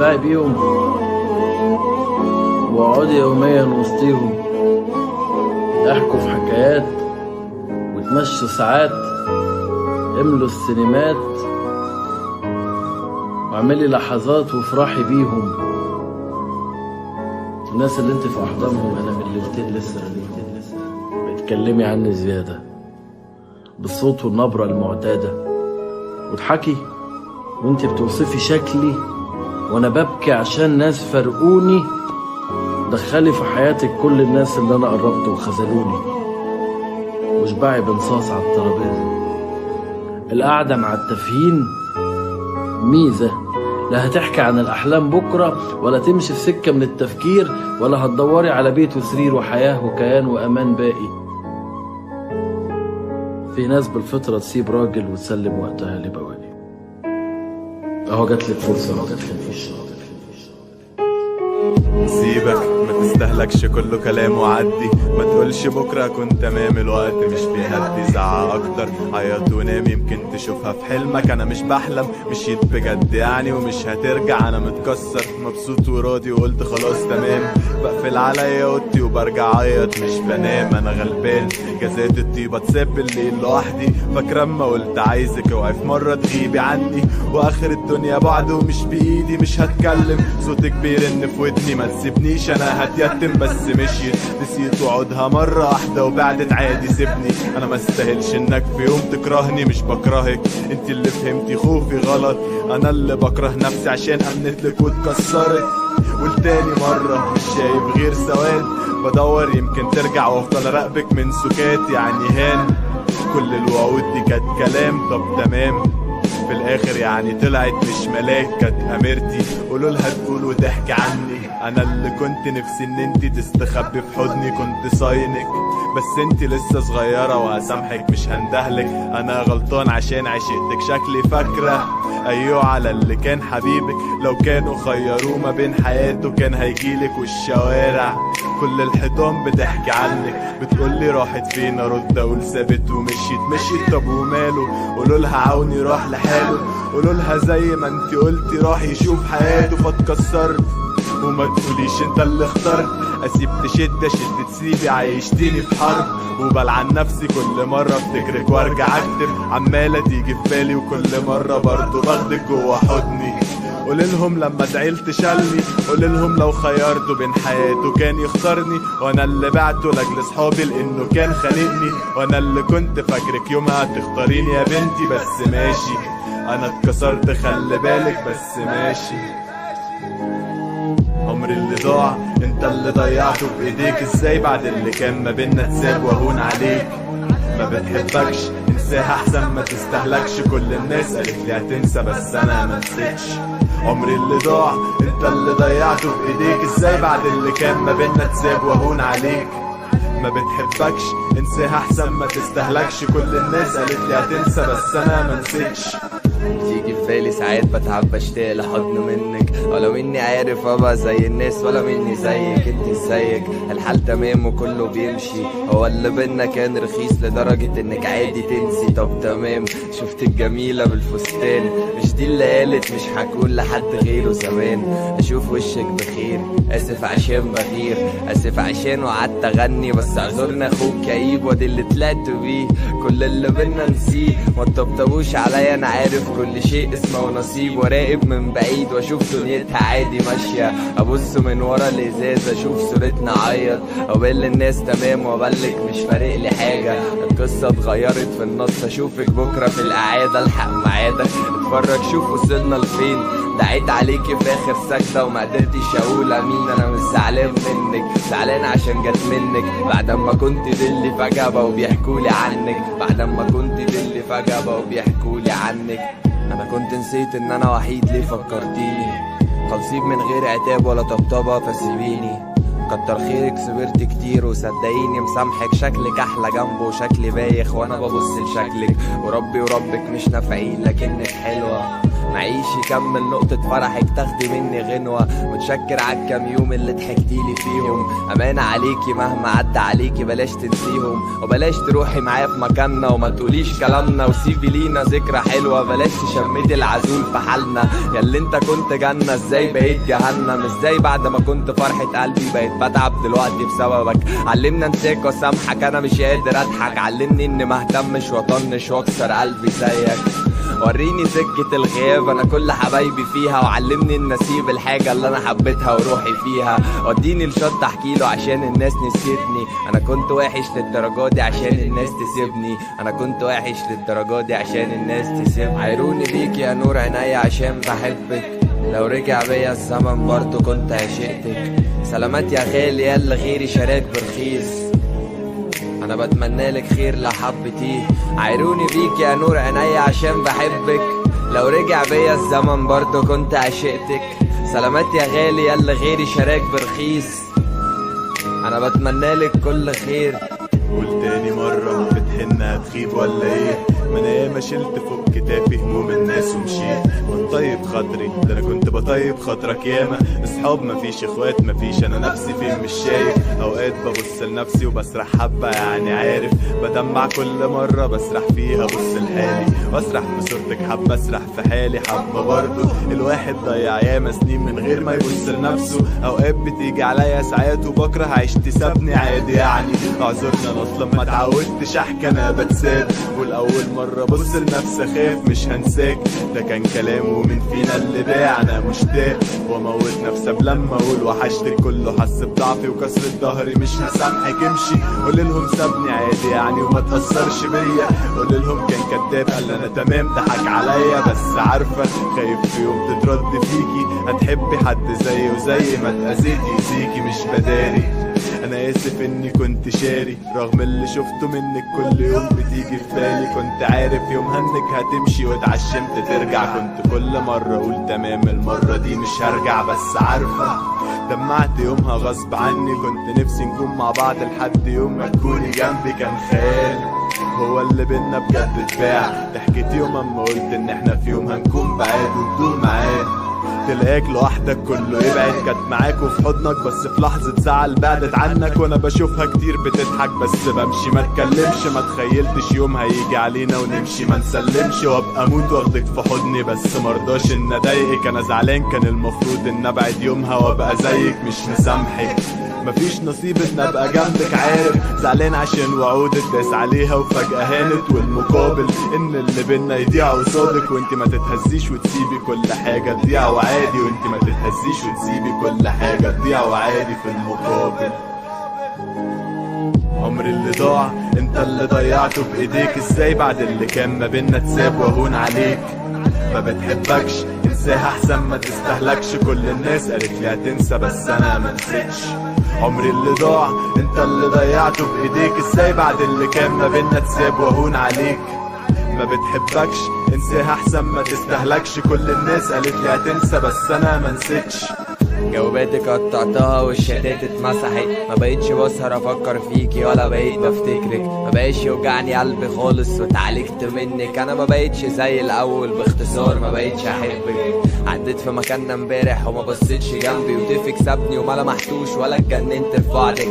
اتمتعي بيهم واقعدي يوميا وسطيهم، احكوا في حكايات وتمشوا ساعات، املوا السينمات واعملي لحظات وافرحي بيهم. الناس اللي انت في احضانهم انا من ليلتين لسه بتكلمي عني زيادة بالصوت والنبرة المعتادة، وتحكي وانت بتوصفي شكلي وانا ببكي عشان ناس فرقوني. دخلي في حياتك كل الناس اللي انا قربت وخذلوني، واشبعي بنصاص على الترابيزة. القعدة مع التفهين ميزة، لا هتحكي عن الأحلام بكرة ولا تمشي في سكة من التفكير، ولا هتدوري على بيت وسرير وحياة وكيان وأمان باقي. في ناس بالفطرة تسيب راجل وتسلم وقتها لبواقي. اهو جاتلك فرصة ما جاتلكيش. سيبك ما تستهلكش كله كلام وعدي، ما تقولش بكره كنت تمام، الوقت مش بيهدي. ساعة اكتر عيط ونام يمكن تشوفها في حلمك. انا مش بحلم، مشيت بجد يعني ومش هترجع. انا متكسر مبسوط وراضي وقلت خلاص تمام. بقفل عليا اوضتي وبرجع اعيط مش بنام. انا غلبان جزات الطيبة تساب الليل لوحدي. فاكرة اما قلت عايزك اوعي في مرة تغيبي عني، واخر الدنيا بعده ومش بايدي. مش هتكلم صوتك بيرن في ودني، ما تسيبنيش انا هتيتم. بس مشيت نسيت وعودها مرة واحدة وبعدت عادي سيبني. انا ما استاهلش انك في يوم تكرهني، مش بكرهك انت اللي فهمتي خوفي غلط. انا اللي بكره نفسي عشان امنتلك واتكسرت. والتاني مرة مش شايف غير سواد، بدور يمكن ترجع وافضل اراقبك من سكات. يعني هان كل الوعود دي كانت كلام، طب تمام في الاخر يعني طلعت مش ملاك. كانت اميرتي قولوا لها تقول وتحكي عني. انا اللي كنت نفسي ان انت تستخبي في حضني، كنت صاينك بس انت لسه صغيرة وهسامحك مش هندهلك. انا غلطان عشان عشقتك شكلي فاكرة، ايوه على اللي كان حبيبك. لو كانوا خيروه ما بين حياته كان هيجيلك. والشوارع كل الحيطان بتحكي عنك، بتقولي راحت فين ارد اقول سابت ومشيت. طب وماله قولوا لها عوني راح لحاله، قولوا لها زي ما انت قلتي راح يشوف حياته. فاتكسرت وما تقوليش انت اللي اخترت، اسيب تشد تسيبي عايشتيني في حرب. وبلعن نفسي كل مرة افتكرك وارجع اكتب، عمالة تيجي في بالي وكل مرة برضو باخدك جوا حضني. قوللهم لما زعلت شالني، قوللهم لو خيرته بين حياته كان يختارني. وانا اللي بعته لاجل صحابي لانه كان خانقني، وانا اللي كنت فاكرك يومها تختاريني يا بنتي. بس ماشي انا اتكسرت خلي بالك، بس ماشي. عمري اللي ضاع انت اللي ضيعته بايديك، ازاي بعد اللي كان ما بينا تساب واهون عليك. ما بتحبكش انساها احسن ما تستهلكش، كل الناس قالت لي هتنسى بس انا ما نسيتش. عمري اللي ضاع انت اللي ضيعته بايديك، ازاي بعد اللي كان ما بينا تساب واهون عليك. ما بتحبكش انساها احسن ما تستهلكش، كل الناس قالت لي هتنسى بس انا ما نسيتش. تيجي في بالي ساعات بتعب بشتاق لحضن منك، ولا مني عارف ابقى زي الناس ولا مني زيك. انت ازيك الحال تمام وكله بيمشي، هو اللي بينا كان رخيص لدرجة انك عادي تنسي. طب تمام شفتك جميلة بالفستان، مش دي اللي قالت مش هكون لحد غيره زمان. اشوف وشك بخير اسف عشان بغير، اسف عشان وقعدت اغني. بس اعذرنا اخوك كئيب وادي اللي طلعت بيه، كل اللي بينا نسيه. ما تطبطبوش عليا انا عارف كل شيء اسمه نصيب، وراقب من بعيد واشوف دنيتها عادي ماشية. ابص من ورا الازاز اشوف صورتنا عيط، اقول للناس تمام وابلك مش فارق لي حاجة. القصة اتغيرت في النص، اشوفك بكرة في الاعادة الحق ميعادك. اتفرج شوف وصلنا لفين، دعيت عليكي في اخر سكتة وما قدرتش اقول امين. انا مش زعلان منك، زعلان عشان جت منك بعد ما كنت دلي فجأة بقوا بيحكولي عنك. بعد ما كنت دلي فجأة بقوا بيحكولي عنك. انا كنت نسيت ان انا وحيد ليه فكرتيني، خلصيب من غير عتاب ولا طبطبة فسيبيني. كتر خيرك صبرت كتير وصدقيني مسامحك، شكلك احلى جنبه وشكلي بايخ وانا ببص لشكلك. وربي وربك مش نافعين لكنك حلوة، معيش يكمل نقطة فرحك تاخدي مني غنوة. متشكر عالكام يوم اللي ضحكتيلي فيهم، أمانة عليكي مهما عدى عليكي بلاش تنسيهم، وبلاش تروحي معايا في مكاننا وما تقوليش كلامنا، وسيبي لينا ذكرى حلوة بلاش تشمتي العزول في حالنا. ياللي انت كنت جنة ازاي بقيت جهنم، ازاي بعد ما كنت فرحة قلبي بقيت بتعب دلوقتي بسببك. علمنا انساك واسامحك انا مش قادر اضحك، علمني اني مهتمش واطنش واكسر قلبي زيك. وريني سكة الغياب انا كل حبايبي فيها، وعلمني ان اسيب الحاجة اللي انا حبيتها وروحي فيها. وديني لشط احكيله عشان الناس نسيتني، انا كنت وحش للدرجة دي عشان الناس تسيبني، انا كنت وحش للدرجة دي عشان الناس تسيبني. عيروني بيك يا نور عينيا عشان بحبك، لو رجع بيا الزمن برضو كنت عشقتك. سلامات يا غالي ياللي غيري شراك برخيص، انا بتمنى لك خير لو حبتيه. عيروني بيك يا نور عينيا عشان بحبك، لو رجع بيا الزمن برضو كنت عشقتك. سلامات يا غالي ياللي غيري شراك برخيص، انا بتمنى لك كل خير. قول تاني مرة بتحن هتخيب ولا ايه؟ ما انا ياما شلت فوق كتافي هموم الناس ومشيت، وطيب خاطري ده انا كنت بطيب خاطرك ياما. اصحاب مفيش اخوات مفيش، انا نفسي فين مش شايف. اوقات ببص لنفسي وبسرح حبة يعني عارف، بدمع كل مرة بسرح فيها بص لحالي، واسرح في صورتك حبة اسرح في حالي حبة برضه. الواحد ضيع ياما سنين من غير ما يبص لنفسه، اوقات بتيجي عليا ساعات وبكره عشت سابني عادي يعني. اعذرني انا اصلا ما اتعودتش احكي انا بتساب، والاول مرة بص لنفسي اخاف مش هنساك. ده كان كلام ومن فينا اللي باع انا مشتاق، واموت نفسي لما اقول وحشتك. كله حس بضعفي وكسرة ظهري مش هسامحك امشي. قوللهم سابني عادي يعني وما تأثرش بيا، قوللهم كان كداب قال انا تمام ضحك عليا. بس عارفة خايف في يوم تترد فيكي، هتحبي حد زي وزي ما اتأذيتي يزيكي مش بداري. انا اسف اني كنت شاري رغم اللي شفته منك كل يوم بتيجي في بالي. كنت عارف يومها انك هتمشي واتعشمت ترجع، كنت كل مرة اقول تمام المرة دي مش هرجع. بس عارفة دمعت يومها غصب عني، كنت نفسي نكون مع بعض لحد يوم ما تكوني جنبي. كان خيال هو اللي بينا بجد اتباع، ضحكت يوم اما قلت ان احنا في يوم هنكون بعاد وتدوم معاه. تلاقيك لوحدك كله يبعد، كانت معاك وفي حضنك بس في لحظة زعل بعدت عنك. وانا بشوفها كتير بتضحك بس بمشي ما اتكلمش، ما تخيلتش يوم هيجي علينا ونمشي ما نسلمش. وابقى اموت واخدك في حضني بس مرضاش ان اضايقك، انا زعلان كان المفروض ان ابعد يومها وابقى زيك مش مسامحك. مفيش نصيب ان ابقى جنبك عارف، زعلان عشان وعودك داس عليها وفجأة هانت. والمقابل ان اللي بينا يضيع قصادك، وانت ما تتهزيش وتسيبي كل حاجة تضيع وعادي، وانت ما تتهزيش وتسيبي كل حاجة تضيع وعادي في المقابل. عمري اللي ضاع انت اللي ضيعته بايديك، ازاي بعد اللي كان ما بينا تساب واهون عليك. ما بتحبكش انساها احسن ما تستهلكش، كل الناس قالت لي هتنسى بس انا ما نسيتش. عمري اللي ضاع انت اللي ضيعته بايديك، ازاي بعد اللي كان ما بينا تساب واهون عليك. ما بتحبكش انساها احسن ما تستهلكش، كل الناس قالت لي هتنسى بس انا ما نسيتش. جواباتك قطعتها والشتات اتمسحت، ما بقيتش بسهر افكر فيكي ولا بقيت بفتكرك. ما بقيتش يوجعني قلبي خالص واتعالجت منك، انا ما بقيتش زي الاول باختصار ما بقيتش احبك. عديت في مكاننا امبارح وما بصيتش جنبي، وتفك سابني وما لمحتوش ولا اتجننت في بعدك.